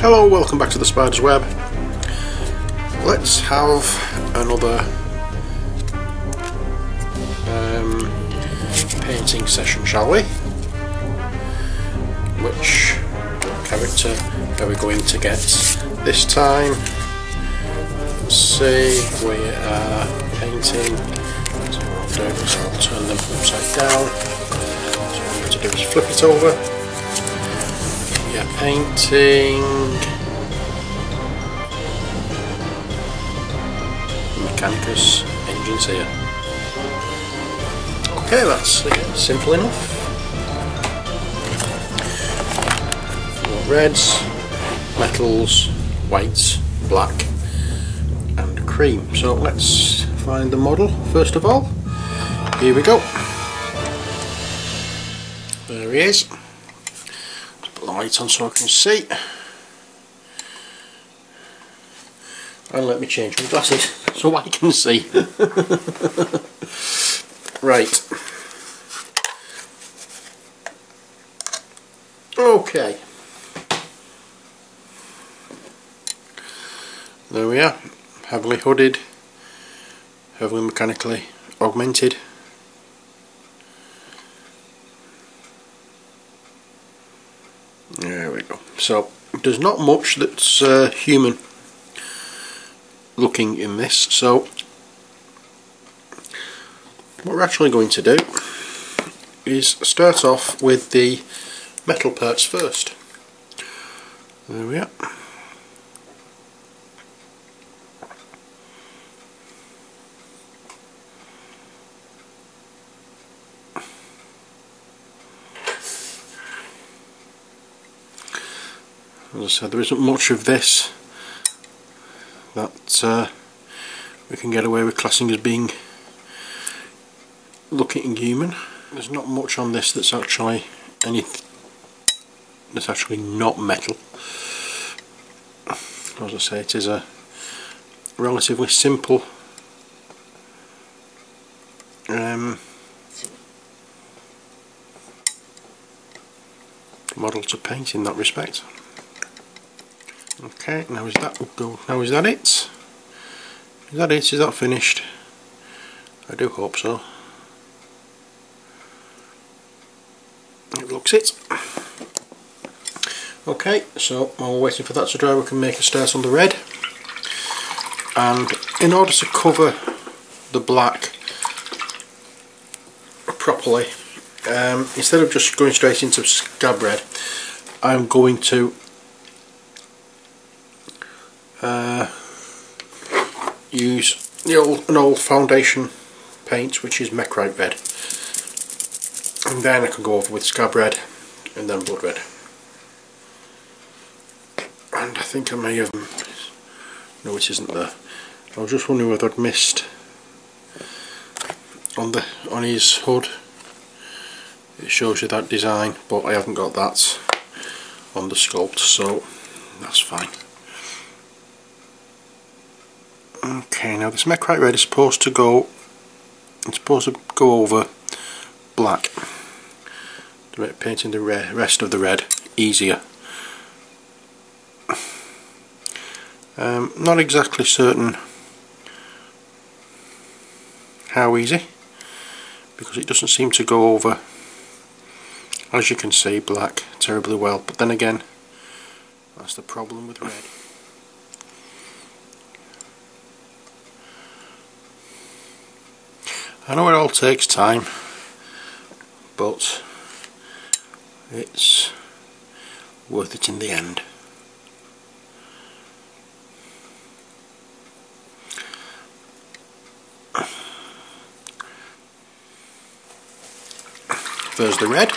Hello, welcome back to the Spider's Web. Let's have another painting session, shall we? Which character are we going to get this time? Let's see, we are painting, so what I'll do is I'll turn them upside down. So what I'm going to do is flip it over. We are painting Mechrite Enginseer. Okay, that's simple enough. We've got reds, metals, whites, black and cream. So let's find the model first of all. Here we go. There he is. Let's put the light on so I can see. And let me change my glasses so I can see. Right. Okay. There we are. Heavily hooded, heavily mechanically augmented. There we go. So there's not much that's human looking in this, so what we're actually going to do is start off with the metal parts first. There we are. As I said, there isn't much of this that we can get away with classing as being looking human. There's not much on this that's actually not metal. As I say, it is a relatively simple model to paint in that respect. Okay, now is that it? Is that it? Is that finished? I do hope so. It looks it. Okay, so while we're waiting for that to dry, we can make a start on the red. And in order to cover the black properly, instead of just going straight into Scab Red, I'm going to use an old foundation paint, which is Mechrite Red, and then I can go over with Scab Red and then Blood Red. And I think I may have, no, it isn't there. I was just wondering whether I'd missed on his hood. It shows you that design, but I haven't got that on the sculpt, so that's fine. Okay, now this Mechrite Red is supposed to go over black to make painting the rest of the red easier. Not exactly certain how easy, because it doesn't seem to go over, as you can see, black terribly well, but then again, that's the problem with red. I know it all takes time, but it's worth it in the end. There's the red.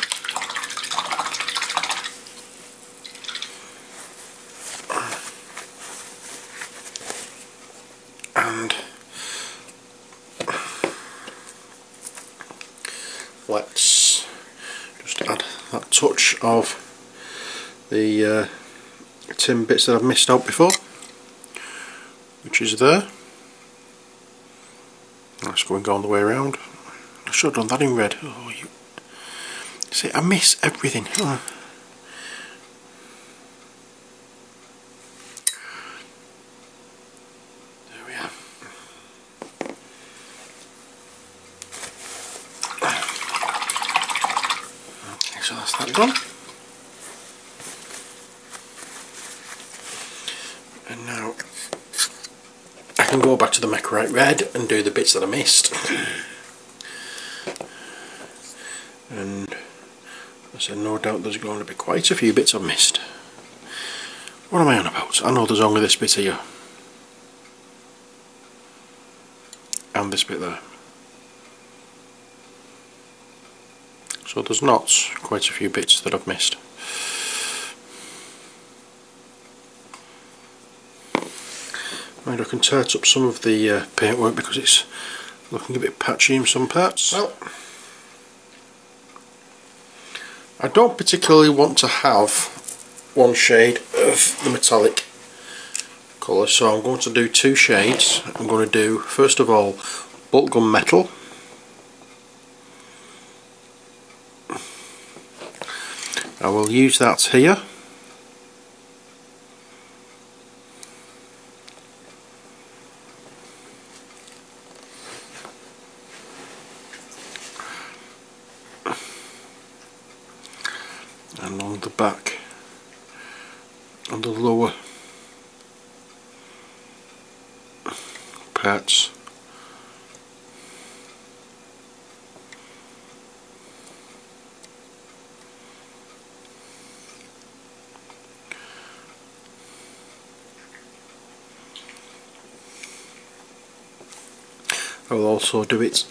And let's just add that touch of the tin bits that I've missed out before, which is there. That's going all the way around. I should have done that in red. Oh, you see, I miss everything. Oh. So that's that done. And now I can go back to the Mechrite Red and do the bits that I missed. And I said no doubt there's going to be quite a few bits I've missed. What am I on about? I know there's only this bit here. And this bit there. So there's not quite a few bits that I've missed. Right, I can tight up some of the paintwork because it's looking a bit patchy in some parts. Well, I don't particularly want to have one shade of the metallic colour, so I'm going to do two shades. I'm going to do, first of all, Boltgun Metal. I will use that here. And on the back and the lower parts. I will also do it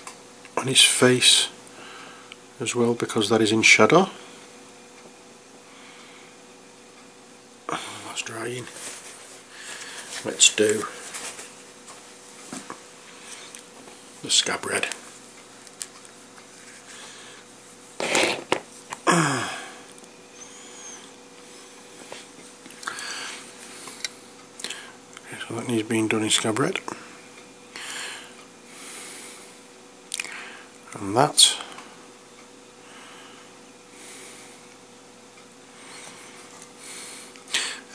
on his face as well because that is in shadow. That's drying. Let's do the Scab Red. Okay, so that needs being done in Scab Red. And that.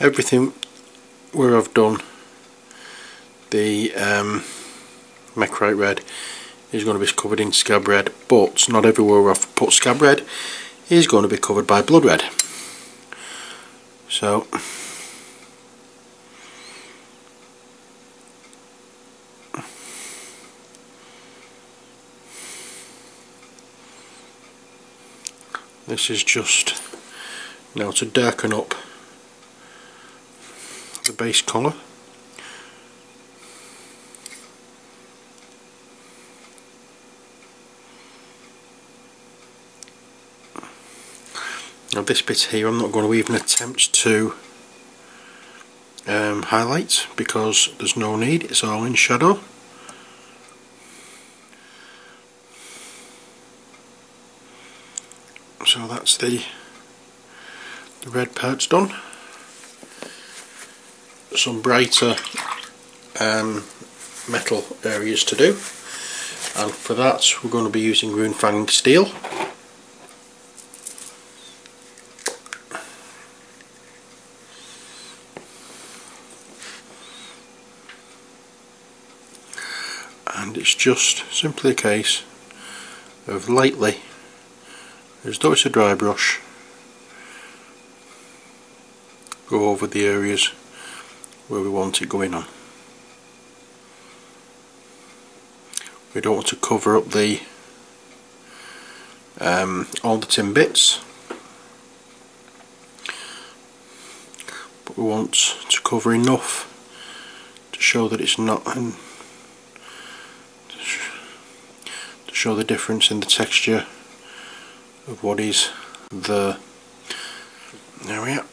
Everything where I've done the Mechrite Red is going to be covered in Scab Red, but not everywhere where I've put Scab Red is going to be covered by Blood Red. So this is just now to darken up the base colour. Now this bit here I'm not going to even attempt to highlight because there's no need, it's all in shadow. So that's the red parts done. Some brighter metal areas to do, and for that we're going to be using Runefang Steel. And it's just simply a case of lightly, as though it's a dry brush, go over the areas where we want it going on. We don't want to cover up the all the tin bits, but we want to cover enough to show that it's not, and to show the difference in the texture of what is there. There we are.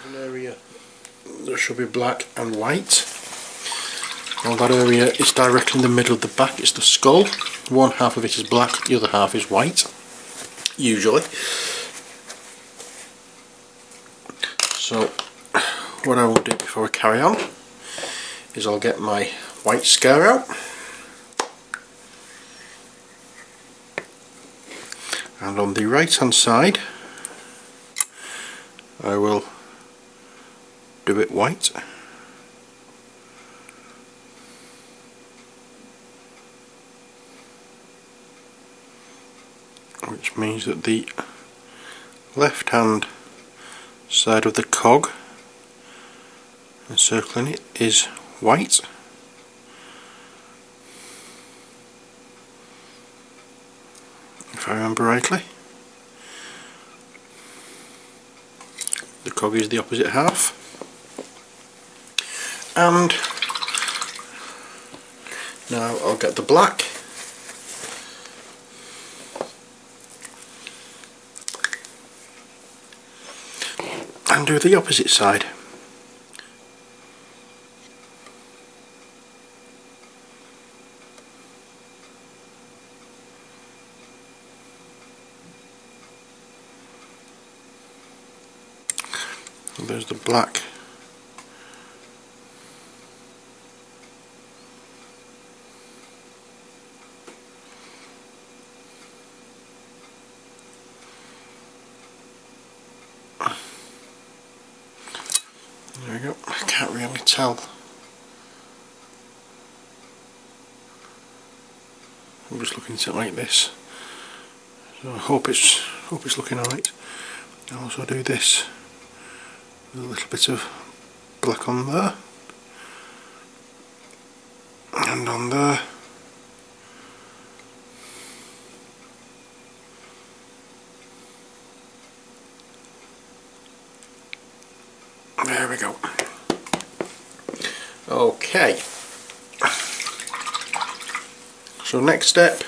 An area that should be black and white. Well, that area is directly in the middle of the back. It's the skull. One half of it is black, the other half is white, usually. So what I will do before I carry on is I'll get my white scar out, and on the right hand side I will do it white. Which means that the left hand side of the cog encircling it is white. If I remember rightly. The cog is the opposite half. And now I'll get the black. And do the opposite side. And there's the black. There we go. I can't really tell. I'm just looking at it like this. So I hope it's looking alright. I'll also do this with a little bit of black on there and on there. There we go. Okay. So next step,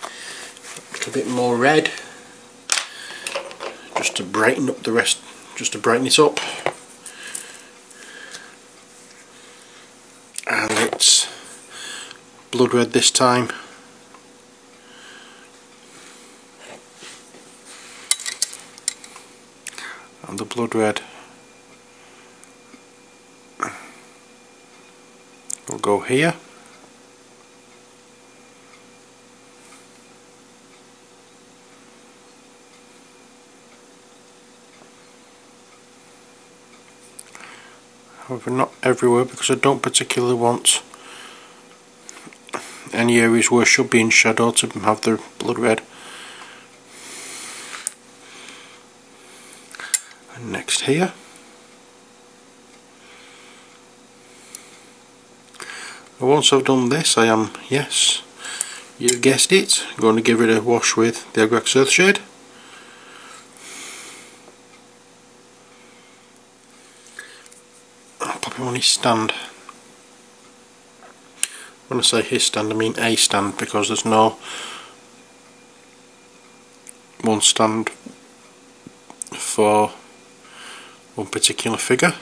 a little bit more red, just to brighten up the rest, just to brighten it up. And it's blood red this time. And the blood red will go here. However, not everywhere, because I don't particularly want any areas where should be in shadow to have the blood red. And next here. And once I've done this, I am, yes, you've guessed it, going to give it a wash with the Agrax Earthshade. I'll pop him on his stand. When I say his stand, I mean a stand, because there's no one stand for one particular figure.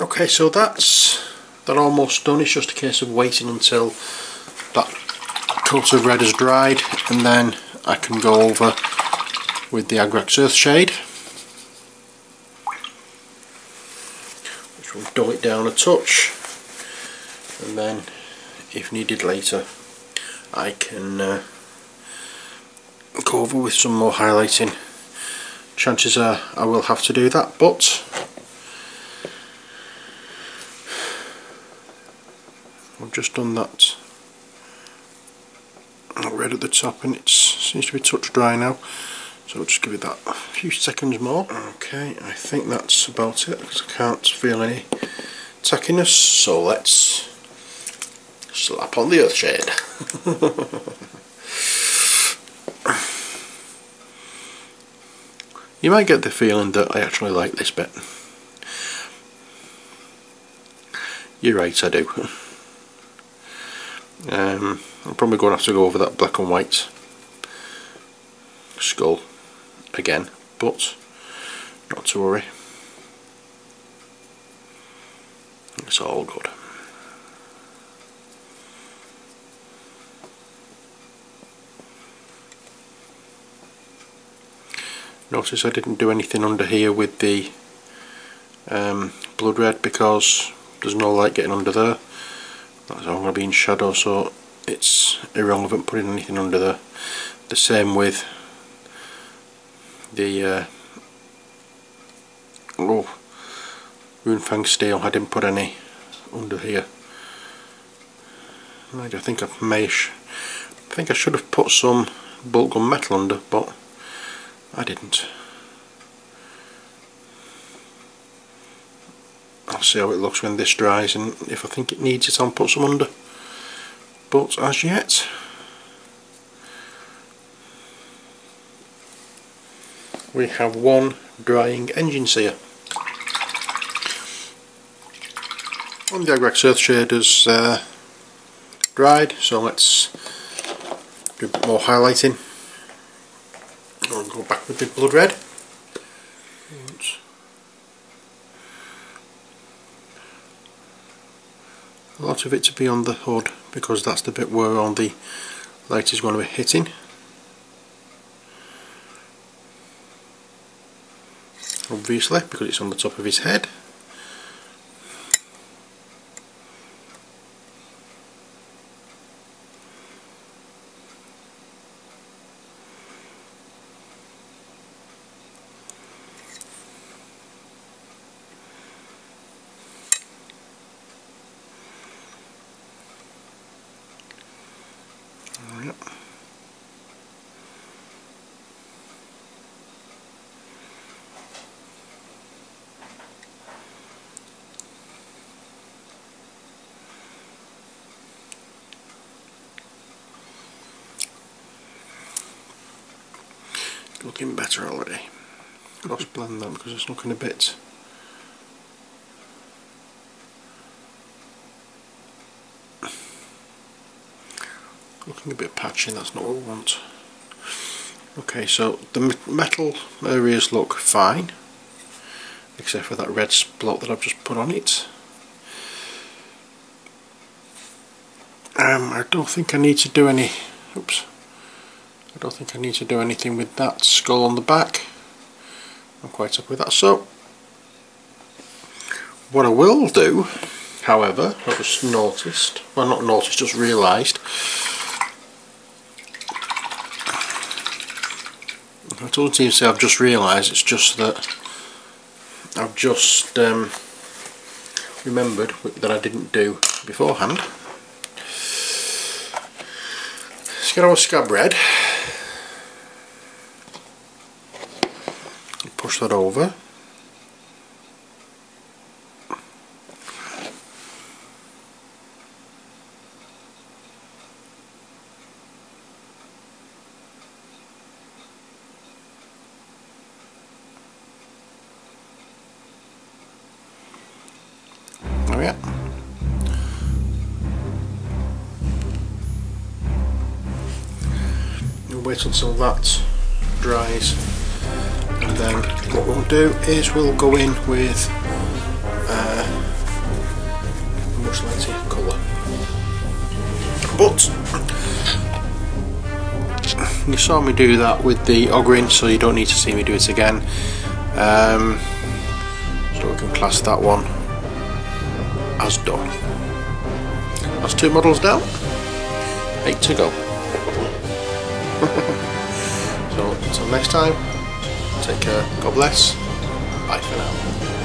Okay, so that's almost done. It's just a case of waiting until that coat of red has dried, and then I can go over with the Agrax Earthshade, which will dull it down a touch, and then if needed later I can go over with some more highlighting. Chances are I will have to do that, but I've just done that red at the top, and it seems to be touch dry now, so I'll just give it that a few seconds more. Okay, I think that's about it, because I can't feel any tackiness, so let's slap on the Earthshade. You might get the feeling that I actually like this bit. You're right, I do. I'm probably going to have to go over that black and white skull again, but not to worry, it's all good. Notice I didn't do anything under here with the blood red because there's no light getting under there. That's all going to be in shadow, so it's irrelevant putting anything under there. The same with the Runefang Steel. I didn't put any under here. I think I should have put some Boltgun Metal under, but I didn't. I'll see how it looks when this dries, and if I think it needs it I'll put some under, but as yet we have one drying Enginseer. And the Agrax Earthshade has dried, so let's do a bit more highlighting. I'll go back with the blood red. A lot of it to be on the hood because that's the bit where all the light is going to be hitting. Obviously, because it's on the top of his head. Yep. Looking better already. Cross blend that because it's looking a bit patchy. That's not what we want. Okay, so the metal areas look fine except for that red splot that I've just put on it. I don't think I need to do any I don't think I need to do anything with that skull on the back. I'm quite happy with that. So what I will do, however, I just noticed, well not noticed, just realised, I told you to say I've just realised, it's just that I've just remembered that I didn't do beforehand. Let's get our Scab Red. Push that over. Oh yeah. We'll wait until that dries. And then what we'll do is we'll go in with a much lighter colour. But you saw me do that with the augering, so you don't need to see me do it again. So we can class that one as done. That's 2 models down, 8 to go. So until next time, take care, God bless, bye for now.